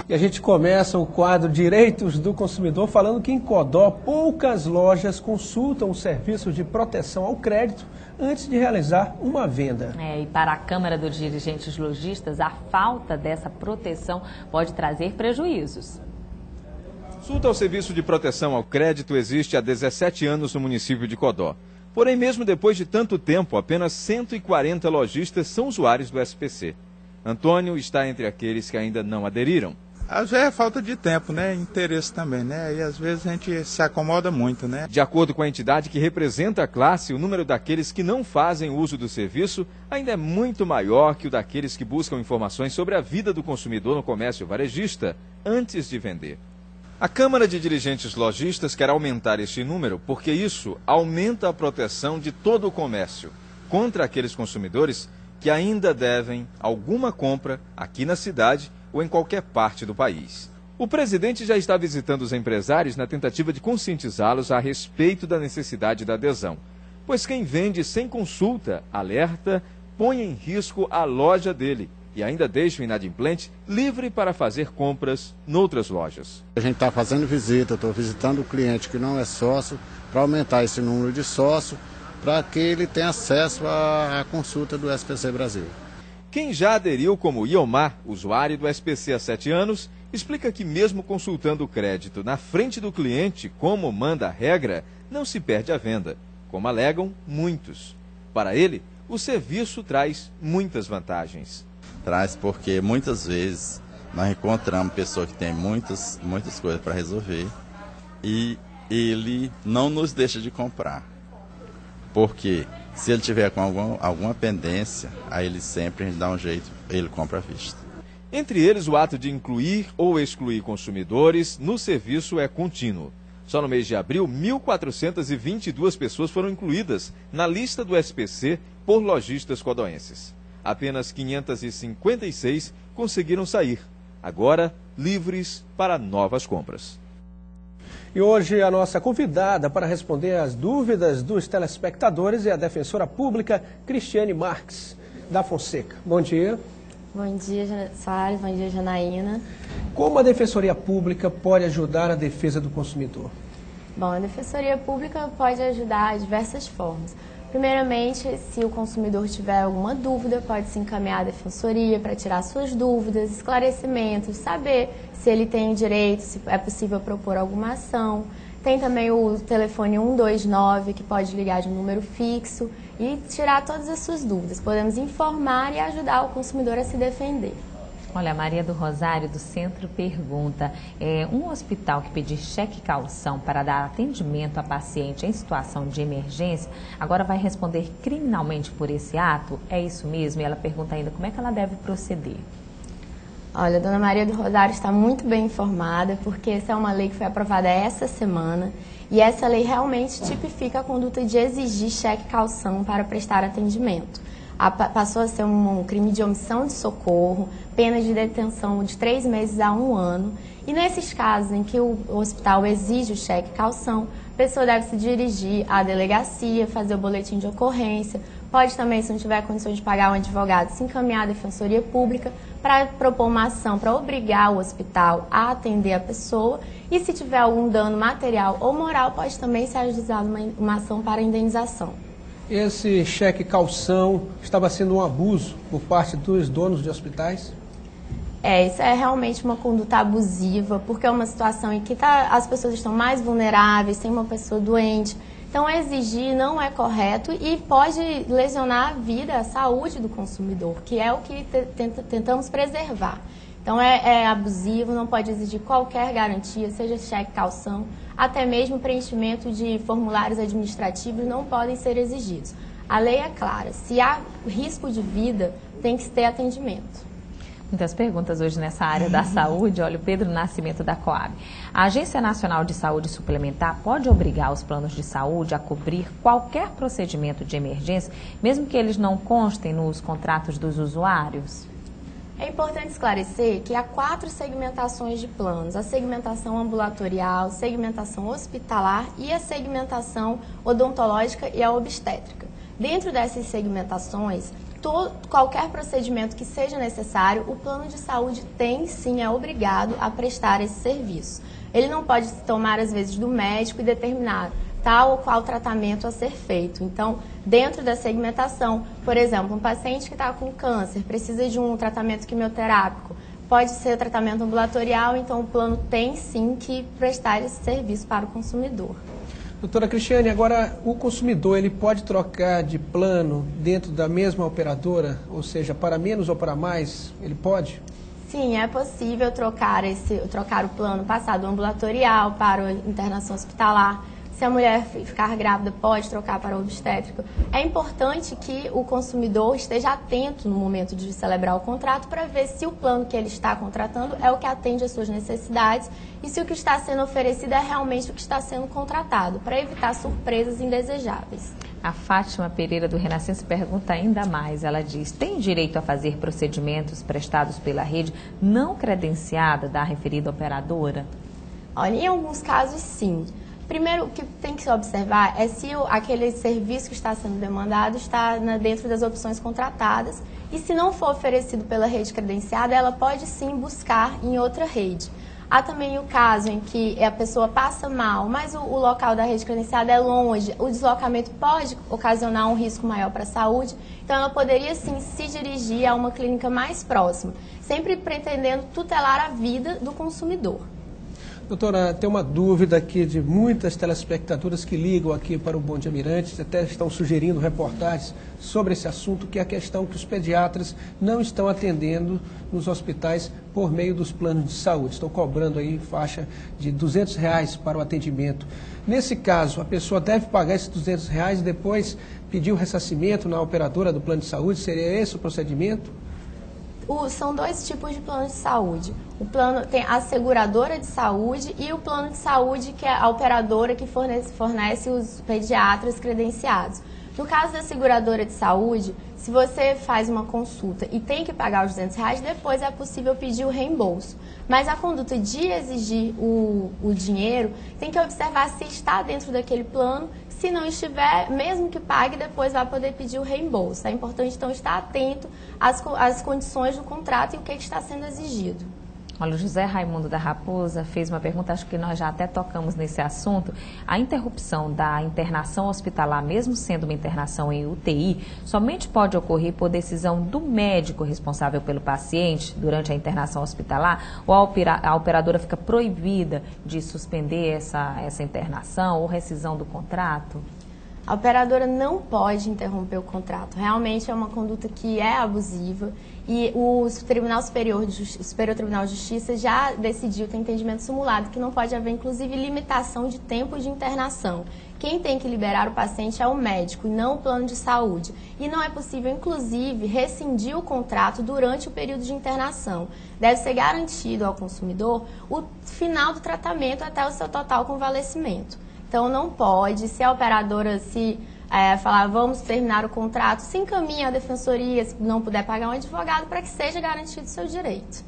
E a gente começa o quadro Direitos do Consumidor falando que em Codó poucas lojas consultam o serviço de proteção ao crédito antes de realizar uma venda. E para a Câmara dos Dirigentes Lojistas, a falta dessa proteção pode trazer prejuízos. Consulta ao serviço de proteção ao crédito existe há 17 anos no município de Codó. Porém, mesmo depois de tanto tempo, apenas 140 lojistas são usuários do SPC. Antônio está entre aqueles que ainda não aderiram. Às vezes é falta de tempo, né? Interesse também, né? E às vezes a gente se acomoda muito, né? De acordo com a entidade que representa a classe, o número daqueles que não fazem uso do serviço ainda é muito maior que o daqueles que buscam informações sobre a vida do consumidor no comércio varejista antes de vender. A Câmara de Dirigentes Lojistas quer aumentar este número porque isso aumenta a proteção de todo o comércio contra aqueles consumidores que ainda devem alguma compra aqui na cidade ou em qualquer parte do país. O presidente já está visitando os empresários na tentativa de conscientizá-los a respeito da necessidade da adesão, pois quem vende sem consulta, alerta, põe em risco a loja dele e ainda deixa o inadimplente livre para fazer compras noutras lojas. A gente está fazendo visita, estou visitando o cliente que não é sócio, para aumentar esse número de sócio, para que ele tenha acesso à consulta do SPC Brasil. Quem já aderiu como Iomar, usuário do SPC há 7 anos, explica que mesmo consultando o crédito na frente do cliente, como manda a regra, não se perde a venda, como alegam muitos. Para ele, o serviço traz muitas vantagens. Traz porque muitas vezes nós encontramos pessoa que tem muitas coisas para resolver e ele não nos deixa de comprar. Porque se ele tiver com alguma pendência, aí ele sempre a gente dá um jeito, ele compra à vista. Entre eles, o ato de incluir ou excluir consumidores no serviço é contínuo. Só no mês de abril, 1.422 pessoas foram incluídas na lista do SPC por lojistas codoenses. Apenas 556 conseguiram sair, agora livres para novas compras. E hoje a nossa convidada para responder às dúvidas dos telespectadores é a defensora pública Cristiane Marques da Fonseca. Bom dia. Bom dia, Soares. Bom dia, Janaína. Como a Defensoria Pública pode ajudar a defesa do consumidor? Bom, a Defensoria Pública pode ajudar de diversas formas. Primeiramente, se o consumidor tiver alguma dúvida, pode se encaminhar à Defensoria para tirar suas dúvidas, esclarecimentos, saber se ele tem direito, se é possível propor alguma ação. Tem também o telefone 129, que pode ligar de um número fixo e tirar todas as suas dúvidas. Podemos informar e ajudar o consumidor a se defender. Olha, a Maria do Rosário do Centro pergunta, um hospital que pedir cheque calção para dar atendimento a paciente em situação de emergência, agora vai responder criminalmente por esse ato? É isso mesmo? E ela pergunta ainda como é que ela deve proceder. Olha, a dona Maria do Rosário está muito bem informada, porque essa é uma lei que foi aprovada essa semana, e essa lei realmente tipifica a conduta de exigir cheque calção para prestar atendimento. Passou a ser um crime de omissão de socorro, pena de detenção de 3 meses a 1 ano. E nesses casos em que o hospital exige o cheque calção, a pessoa deve se dirigir à delegacia, fazer o boletim de ocorrência. Pode também, se não tiver condições de pagar um advogado, se encaminhar à Defensoria Pública para propor uma ação para obrigar o hospital a atender a pessoa. E se tiver algum dano material ou moral, pode também ser ajuizada uma ação para indenização. Esse cheque calção estava sendo um abuso por parte dos donos de hospitais? Isso é realmente uma conduta abusiva, porque é uma situação em que as pessoas estão mais vulneráveis, tem uma pessoa doente. Então, exigir não é correto e pode lesionar a vida, a saúde do consumidor, que é o que tentamos preservar. Então, é abusivo, não pode exigir qualquer garantia, seja cheque calção, até mesmo preenchimento de formulários administrativos não podem ser exigidos. A lei é clara, se há risco de vida, tem que ter atendimento. Muitas perguntas hoje nessa área da saúde. Olha, o Pedro Nascimento da Coab. A Agência Nacional de Saúde Suplementar pode obrigar os planos de saúde a cobrir qualquer procedimento de emergência, mesmo que eles não constem nos contratos dos usuários? É importante esclarecer que há 4 segmentações de planos: a segmentação ambulatorial, segmentação hospitalar e a segmentação odontológica e a obstétrica. Dentro dessas segmentações, qualquer procedimento que seja necessário, o plano de saúde tem sim, é obrigado a prestar esse serviço. Ele não pode tomar, às vezes, do médico e determinar tal ou qual tratamento a ser feito. Então, dentro da segmentação, por exemplo, um paciente que está com câncer, precisa de um tratamento quimioterápico, pode ser tratamento ambulatorial, então o plano tem sim que prestar esse serviço para o consumidor. Doutora Cristiane, agora o consumidor ele pode trocar de plano dentro da mesma operadora, ou seja, para menos ou para mais, ele pode? Sim, é possível trocar o plano passado ambulatorial para a internação hospitalar. Se a mulher ficar grávida, pode trocar para o obstétrico. É importante que o consumidor esteja atento no momento de celebrar o contrato para ver se o plano que ele está contratando é o que atende às suas necessidades e se o que está sendo oferecido é realmente o que está sendo contratado, para evitar surpresas indesejáveis. A Fátima Pereira do Renascença pergunta ainda mais. Ela diz: tem direito a fazer procedimentos prestados pela rede não credenciada da referida operadora? Olha, em alguns casos, sim. Primeiro, o que tem que se observar é se aquele serviço que está sendo demandado está dentro das opções contratadas e se não for oferecido pela rede credenciada, ela pode sim buscar em outra rede. Há também o caso em que a pessoa passa mal, mas o local da rede credenciada é longe, o deslocamento pode ocasionar um risco maior para a saúde, então ela poderia sim se dirigir a uma clínica mais próxima, sempre pretendendo tutelar a vida do consumidor. Doutora, tem uma dúvida aqui de muitas telespectadoras que ligam aqui para o Bom Dia Mirante, até estão sugerindo reportagens sobre esse assunto, que é a questão que os pediatras não estão atendendo nos hospitais por meio dos planos de saúde. Estão cobrando aí faixa de R$200 para o atendimento. Nesse caso, a pessoa deve pagar esses R$200 e depois pedir o ressarcimento na operadora do plano de saúde? Seria esse o procedimento? São dois tipos de plano de saúde. O plano tem a seguradora de saúde e o plano de saúde, que é a operadora que fornece os pediatras credenciados. No caso da seguradora de saúde, se você faz uma consulta e tem que pagar os R$200, depois é possível pedir o reembolso. Mas a conduta de exigir o dinheiro tem que observar se está dentro daquele plano. Se não estiver, mesmo que pague, depois vai poder pedir o reembolso. É importante, então, estar atento às condições do contrato e o que está sendo exigido. Olha, o José Raimundo da Raposa fez uma pergunta, acho que nós já até tocamos nesse assunto. A interrupção da internação hospitalar, mesmo sendo uma internação em UTI, somente pode ocorrer por decisão do médico responsável pelo paciente durante a internação hospitalar? Ou a operadora fica proibida de suspender essa internação ou rescisão do contrato? A operadora não pode interromper o contrato. Realmente é uma conduta que é abusiva e o Superior Tribunal de Justiça já decidiu, tem entendimento simulado, que não pode haver, inclusive, limitação de tempo de internação. Quem tem que liberar o paciente é o médico e não o plano de saúde. E não é possível, inclusive, rescindir o contrato durante o período de internação. Deve ser garantido ao consumidor o final do tratamento até o seu total convalescimento. Então, não pode, se a operadora falar vamos terminar o contrato, se encaminha à defensoria, se não puder pagar um advogado, para que seja garantido o seu direito.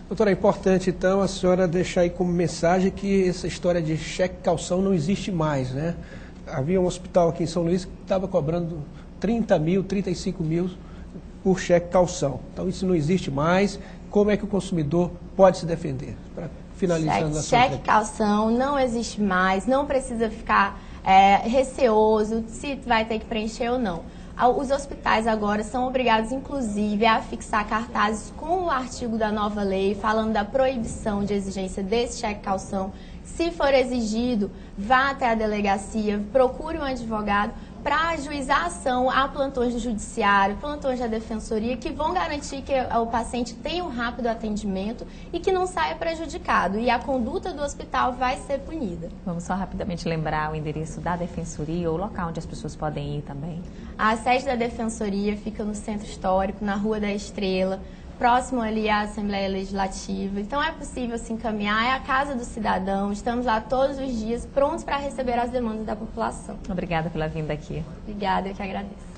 Doutora, é importante, então, a senhora deixar aí como mensagem que essa história de cheque-calção não existe mais, né? Havia um hospital aqui em São Luís que estava cobrando 30 mil, 35 mil por cheque-calção. Então, isso não existe mais. Como é que o consumidor pode se defender? Finalizando a sua cheque-calção não existe mais, não precisa ficar receoso se vai ter que preencher ou não. Os hospitais agora são obrigados, inclusive, a fixar cartazes com o artigo da nova lei, falando da proibição de exigência desse cheque-calção. Se for exigido, vá até a delegacia, procure um advogado para ajuizar a ação. Há plantões do judiciário, plantões da defensoria, que vão garantir que o paciente tenha um rápido atendimento e que não saia prejudicado. E a conduta do hospital vai ser punida. Vamos só rapidamente lembrar o endereço da defensoria ou o local onde as pessoas podem ir também. A sede da defensoria fica no Centro Histórico, na Rua da Estrela, próximo ali à Assembleia Legislativa. Então é possível se encaminhar, é a Casa do Cidadão, estamos lá todos os dias prontos para receber as demandas da população. Obrigada pela vinda aqui. Obrigada, eu que agradeço.